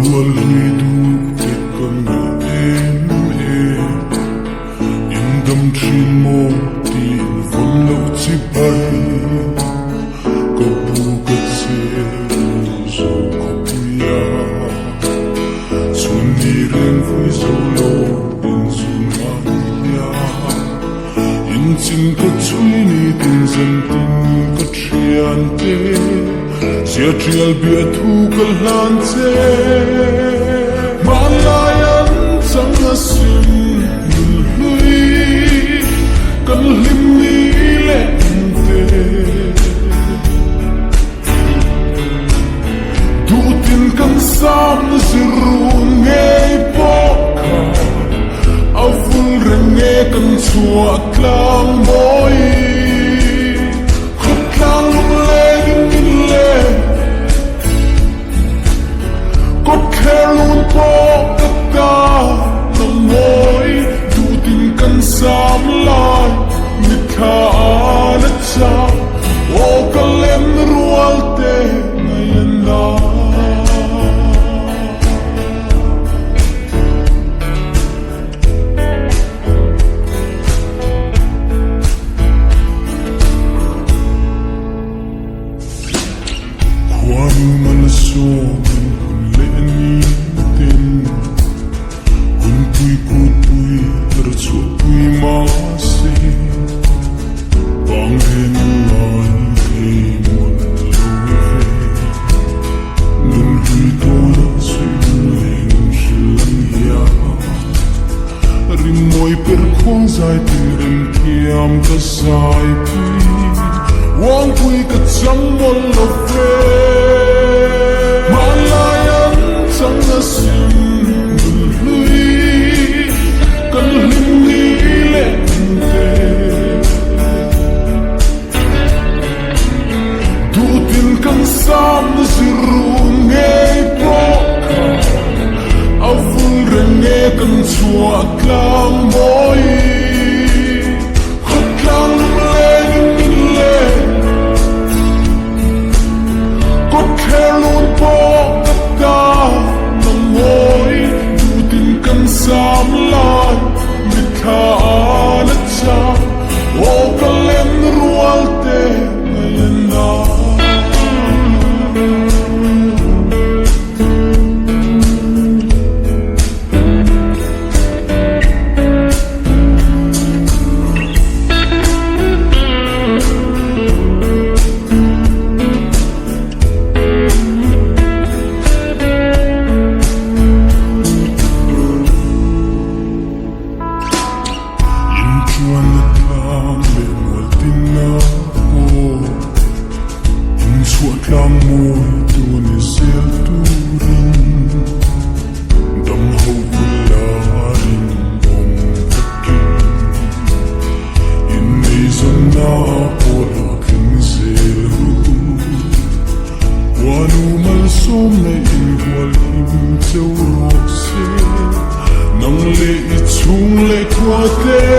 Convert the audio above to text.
Rual hidu tekana Indam trimo tin vollo chipai Kabugat se zo kapuya Sundiren vui zolo inzumaya Inchin ka chuni tin zantin ka triante Sia trial bia thu ka lance Malayan sang asin nului Kan limni lente Dutin kan sam zirun ngay poka Avul renge kan suat lang moi Khut lang leng le Kot kherun po kata na moi Dutin kan sam lai Mitha na cha O kalem rual te ngayon na Kwanu malasomin kun leenitin Kun pui tercupi masih Bangin lai mon love Nun hui tola suling shilia Rimoy perkong zai tin rin kiam kasai pui Wang pui kacang mon love Malayan sang asin nului Kan limni lente Dutin kan sam zirun ngay poka Avul renge kan suat lang moi Khut lang leng le Kot kherun po kata na moi Dutin kan sam lai Mitha na cha O kalem rual te ngayon na Suat lang môi tuôn sel turin Dam hau larin bom takin Inni zanna pola kin sel hu Wanu mal som na in hual him teu rok se Nang le i chung le kwa te